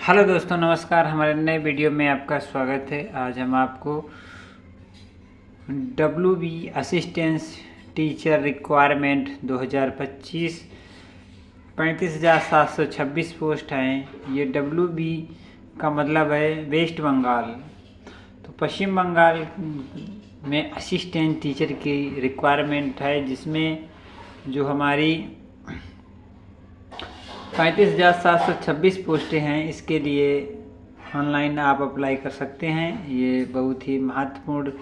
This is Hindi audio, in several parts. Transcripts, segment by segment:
हेलो दोस्तों, नमस्कार। हमारे नए वीडियो में आपका स्वागत है। आज हम आपको WB assistance teacher requirement 2025 35,726 post हैं। ये WB का मतलब है वेस्ट बंगाल। तो पश्चिम बंगाल में असिस्टेंट टीचर की रिक्वायरमेंट है, जिसमें जो हमारी 35,726 पोस्टें हैं। इसके लिए ऑनलाइन आप अप्लाई कर सकते हैं। ये बहुत ही महत्वपूर्ण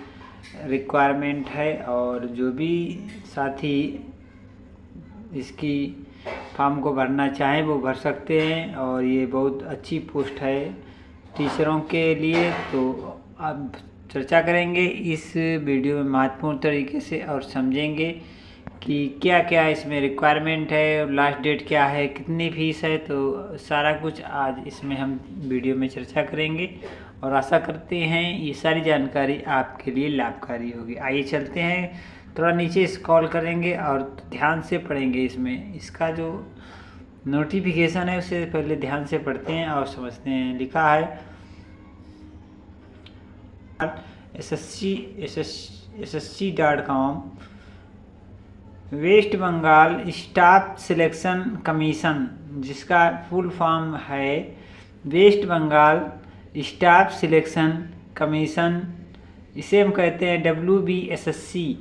रिक्वायरमेंट है और जो भी साथी इसकी फॉर्म को भरना चाहें वो भर सकते हैं। और ये बहुत अच्छी पोस्ट है टीचरों के लिए। तो अब चर्चा करेंगे इस वीडियो में महत्वपूर्ण तरीके से और समझेंगे कि क्या क्या इसमें रिक्वायरमेंट है, लास्ट डेट क्या है, कितनी फ़ीस है। तो सारा कुछ आज इसमें हम वीडियो में चर्चा करेंगे और आशा करते हैं ये सारी जानकारी आपके लिए लाभकारी होगी। आइए चलते हैं, थोड़ा नीचे स्क्रॉल करेंगे और ध्यान से पढ़ेंगे। इसमें इसका जो नोटिफिकेशन है उसे पहले ध्यान से पढ़ते हैं और समझते हैं। लिखा है SSC.com west Bengal staff selection commission, जिसका फुल फॉर्म है west Bengal staff selection commission. इसे हम कहते हैं WBSSC,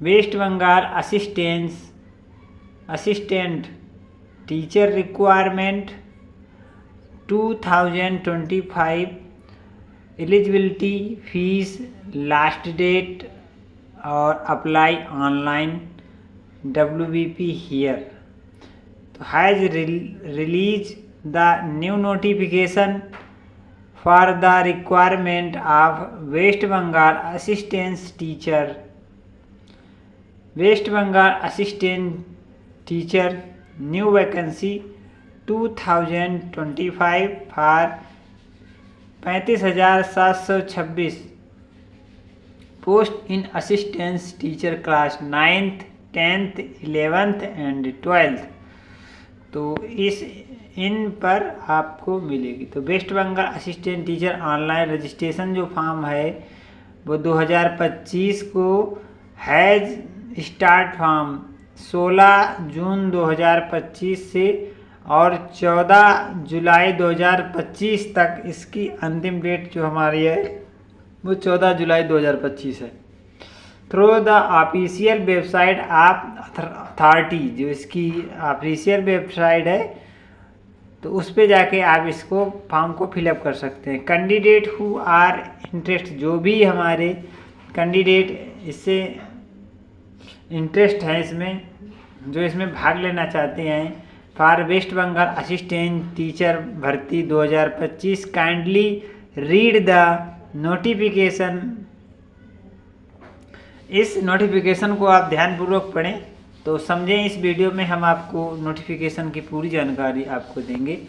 west Bengal assistant teacher requirement 2025। Eligibility, fees, last date और अप्लाई ऑनलाइन। WBP हियर तो has release the new notification for the requirement of west Bengal assistant teacher. West Bengal assistant teacher new vacancy 2025 for 35,726 post in assistance teacher class 9th, 10th, 11th and 12th। तो इन पर आपको मिलेगी। तो west Bengal assistant teacher online registration जो फॉर्म है वो 2025 को हैज़ स्टार्ट फॉर्म 16 जून 2025 से और 14 जुलाई 2025 तक इसकी अंतिम डेट जो हमारी है वो 14 जुलाई 2025 है। Through the official website of authority, जो इसकी ऑफिशियल वेबसाइट है तो उस पे जाके आप इसको फॉर्म को फिलअप कर सकते हैं। कैंडिडेट हु आर इंटरेस्ट, जो भी हमारे कैंडिडेट इससे इंटरेस्ट है, इसमें जो इसमें भाग लेना चाहते हैं for west Bengal assistant teacher भर्ती 2025, काइंडली रीड द नोटिफिकेशन। इस नोटिफिकेशन को आप ध्यानपूर्वक पढ़ें तो समझें। इस वीडियो में हम आपको नोटिफिकेशन की पूरी जानकारी आपको देंगे।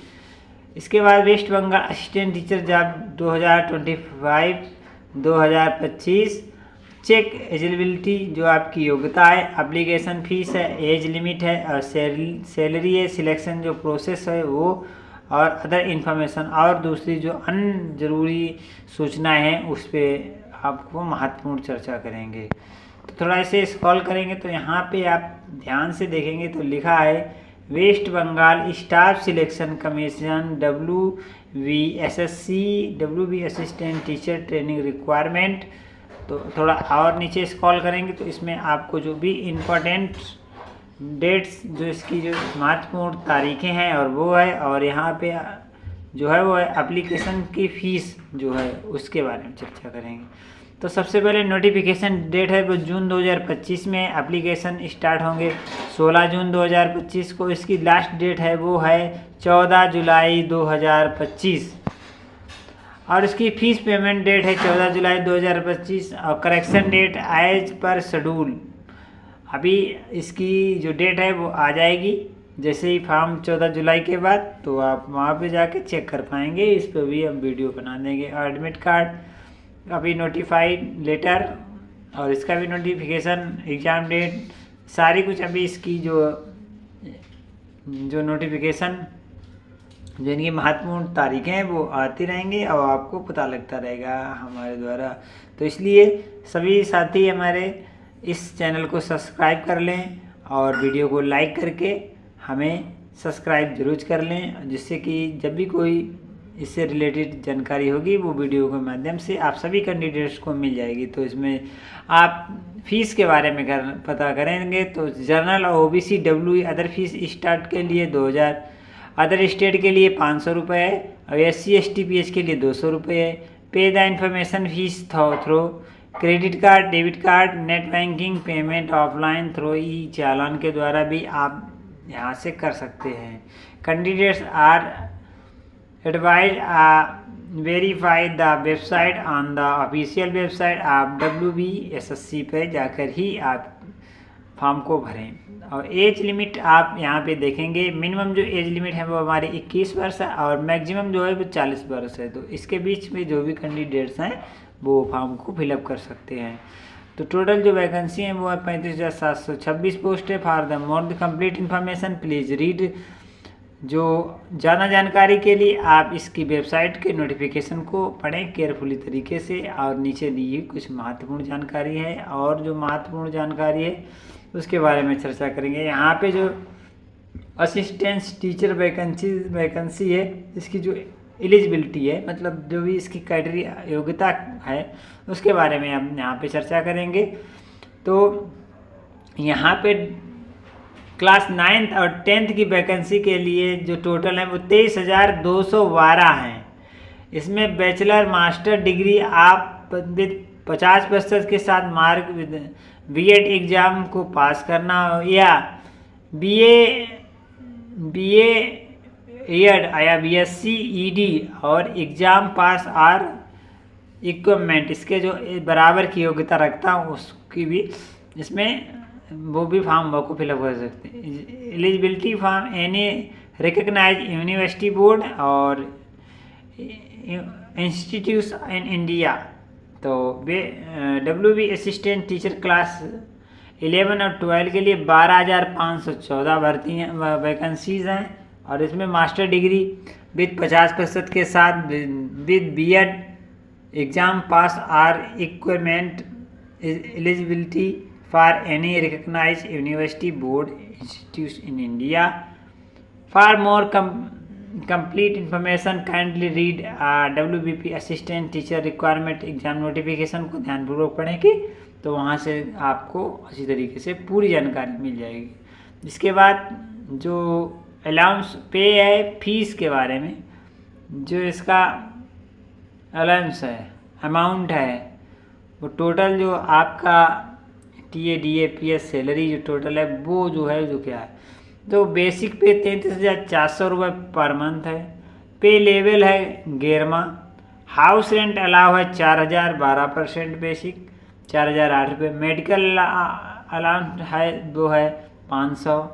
इसके बाद west Bengal assistant teacher job 2025 check eligibility, जो आपकी योग्यता है, एप्लीकेशन फीस है, एज लिमिट है और सैलरी है, सिलेक्शन जो प्रोसेस है वो, और अदर इन्फॉर्मेशन और दूसरी जो अन्य जरूरी सूचनाएं हैं उस पर आपको महत्वपूर्ण चर्चा करेंगे। तो थोड़ा ऐसे स्क्रॉल करेंगे तो यहाँ पे आप ध्यान से देखेंगे तो लिखा है west Bengal staff selection commission WB assistant teacher training requirement. तो थोड़ा और नीचे स्क्रॉल करेंगे तो इसमें आपको जो भी इम्पोर्टेंट डेट्स, जो इसकी जो महत्वपूर्ण तारीखें हैं और वो है, और यहाँ पे जो है वो है एप्लीकेशन की फ़ीस जो है उसके बारे में चर्चा करेंगे। तो सबसे पहले नोटिफिकेशन डेट है वो जून 2025 में। एप्लीकेशन स्टार्ट होंगे 16 जून 2025 को। इसकी लास्ट डेट है वो है 14 जुलाई 2025 और इसकी फ़ीस पेमेंट डेट है 14 जुलाई 2025 और correction date as per schedule. अभी इसकी जो डेट है वो आ जाएगी जैसे ही फॉर्म 14 जुलाई के बाद, तो आप वहाँ पे जाके चेक कर पाएंगे। इस पर भी हम वीडियो बना देंगे। और एडमिट कार्ड, अभी नोटिफाइड लेटर और इसका भी नोटिफिकेशन, एग्ज़ाम डेट, सारी कुछ अभी इसकी जो नोटिफिकेशन जो इनकी महत्वपूर्ण तारीखें हैं वो आती रहेंगी और आपको पता लगता रहेगा हमारे द्वारा। तो इसलिए सभी साथी हमारे इस चैनल को सब्सक्राइब कर लें और वीडियो को लाइक करके हमें सब्सक्राइब जरूर कर लें, जिससे कि जब भी कोई इससे रिलेटेड जानकारी होगी वो वीडियो के माध्यम से आप सभी कैंडिडेट्स को मिल जाएगी। तो इसमें आप फीस के बारे में पता करेंगे तो जनरल और OBC W other fees start के लिए 2000, अदर स्टेट के लिए 500 रुपये है और SC ST PH के लिए 200 रुपये है। Pay the information fees through credit card, debit card, net banking payment offline through e challan के द्वारा भी आप यहाँ से कर सकते हैं। Candidates are advise verify the website on the official website आप WBSSC पर जाकर ही आप फॉर्म को भरें। और एज लिमिट आप यहाँ पे देखेंगे, मिनिमम जो एज लिमिट है वो हमारी 21 वर्ष है और मैक्सिमम जो है वो 40 वर्ष है। तो इसके बीच में जो भी कैंडिडेट्स हैं वो फॉर्म को फिलअप कर सकते हैं। तो टोटल जो वैकेंसी है वो है 35,726 पोस्ट है। For the more complete information please read. जो ज़्यादा जानकारी के लिए आप इसकी वेबसाइट के नोटिफिकेशन को पढ़ें केयरफुली तरीके से, और नीचे दी हुई कुछ महत्वपूर्ण जानकारी है और जो महत्वपूर्ण जानकारी है उसके बारे में चर्चा करेंगे। यहाँ पे जो असिस्टेंट टीचर वैकेंसी है इसकी जो एलिजिबिलिटी है, मतलब जो भी इसकी क्राइटेरिया योग्यता है उसके बारे में हम यहाँ पे चर्चा करेंगे। तो यहाँ पे क्लास 9th और 10th की वैकेंसी के लिए जो टोटल है वो 23,212 हैं। इसमें बैचलर मास्टर डिग्री आप 50% के साथ मार्क BEd एग्ज़ाम को पास करना हो या BA एड या BSc ED और एग्ज़ाम पास आर इक्विपमेंट इसके जो बराबर की योग्यता रखता हूँ उसकी भी इसमें वो भी फॉर्म को फिलअप कर सकते हैं। Eligibility from any recognise university board और इंस्टीट्यूट इन इंडिया। तो वे WB असिस्टेंट टीचर क्लास 11 और 12 के लिए 12,514 भर्ती हैं वैकेंसीज़ हैं और इसमें मास्टर डिग्री विद 50% के साथ with BEd exam pass or equipment eligibility for any recognized university board institutes in India. For more complete information kindly read WBP assistant teacher requirement exam notification को ध्यानपूर्वक पढ़ेंगे तो वहाँ से आपको अच्छी तरीके से पूरी जानकारी मिल जाएगी। इसके बाद जो अलाउंस पे है फीस के बारे में, जो इसका अलाउंस है अमाउंट है वो टोटल जो आपका TA DA PS सैलरी जो टोटल है वो जो है जो क्या है, तो बेसिक पे 33,400 रुपये पर मंथ है। पे लेवल है 11वां। हाउस रेंट अलाउ है 4,000 12% बेसिक 4,008 रुपये। मेडिकल अलाउंस है वो है 500।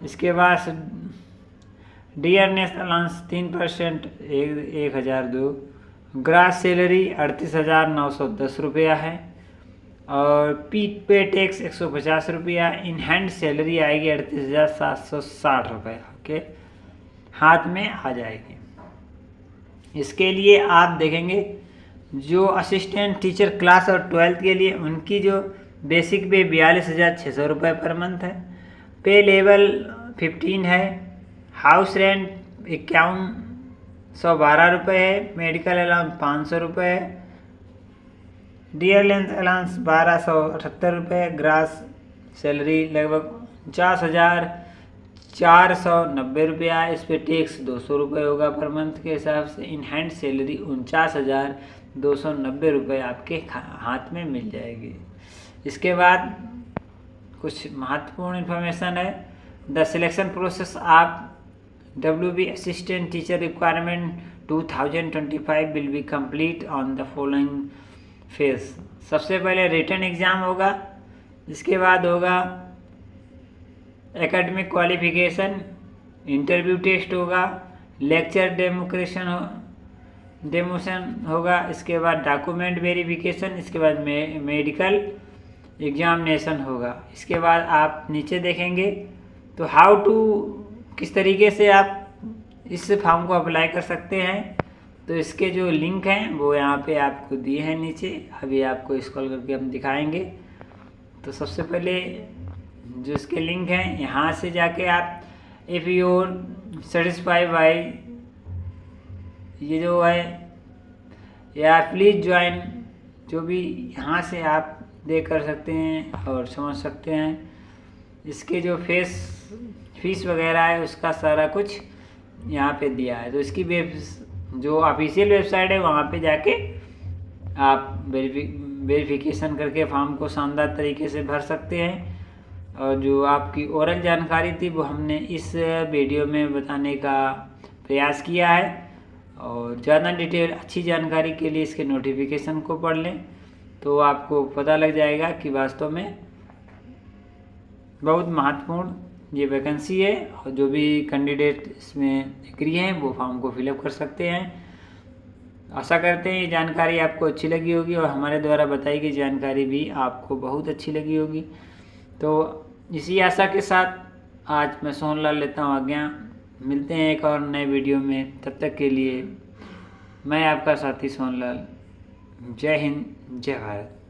इसके बाद डियरनेस अलाउंस 3% 1,002। ग्रास सैलरी 38,910 रुपया है और पे टैक्स 150 रुपया। इन हैंड सैलरी आएगी 38,760 रुपये ओके हाथ में आ जाएगी। इसके लिए आप देखेंगे जो असिस्टेंट टीचर क्लास और 12th के लिए उनकी जो बेसिक पे 42,600 रुपये पर मंथ है। पे लेवल 15 है। हाउस रेंट 5,112 रुपये है। मेडिकल अलाउंस 500 रुपये है। डियर लेंथ अलाउंस 1,278 रुपये। ग्रास सैलरी लगभग 49,490 रुपया। इस पर टैक्स 200 रुपये होगा पर मंथ के हिसाब से। इन हैंड सैलरी 49,290 रुपये आपके हाथ में मिल जाएगी। इसके बाद कुछ महत्वपूर्ण इन्फॉर्मेशन है। द सिलेक्शन प्रोसेस आप WB assistant teacher requirement 2025 will be complete on the following phase. सबसे पहले रिटन एग्ज़ाम होगा, इसके बाद होगा एकेडमिक क्वालिफिकेशन, इंटरव्यू टेस्ट होगा, लेक्चर डेमोशन होगा, इसके बाद डॉक्यूमेंट वेरिफिकेशन, इसके बाद मेडिकल एग्जामिनेशन होगा। इसके बाद आप नीचे देखेंगे तो हाउ टू किस तरीके से आप इस फॉर्म को अप्लाई कर सकते हैं। तो इसके जो लिंक हैं वो यहाँ पे आपको दिए हैं नीचे, अभी आपको स्क्रॉल करके हम दिखाएंगे। तो सबसे पहले जो इसके लिंक हैं, यहाँ से जाके आप इफ़ यू सेटिस्फाई बाई ये जो है, या प्लीज़ ज्वाइन, जो भी यहाँ से आप देख कर सकते हैं और समझ सकते हैं। इसके जो फीस वगैरह है उसका सारा कुछ यहाँ पे दिया है। तो इसकी जो ऑफिशियल वेबसाइट है वहाँ पे जाके आप वेरिफिकेशन करके फॉर्म को शानदार तरीके से भर सकते हैं। और जो आपकी ओरल जानकारी थी वो हमने इस वीडियो में बताने का प्रयास किया है। और ज़्यादा डिटेल अच्छी जानकारी के लिए इसके नोटिफिकेशन को पढ़ लें, तो आपको पता लग जाएगा कि वास्तव में बहुत महत्वपूर्ण ये वैकेंसी है। और जो भी कैंडिडेट इसमें एग्री हैं वो फॉर्म को फिलअप कर सकते हैं। आशा करते हैं ये जानकारी आपको अच्छी लगी होगी और हमारे द्वारा बताई गई जानकारी भी आपको बहुत अच्छी लगी होगी। तो इसी आशा के साथ आज मैं सोहनलाल लेता हूँ आज्ञा। मिलते हैं एक और नए वीडियो में, तब तक के लिए मैं आपका साथी सोहनलाल। जय हिंद, जय भारत।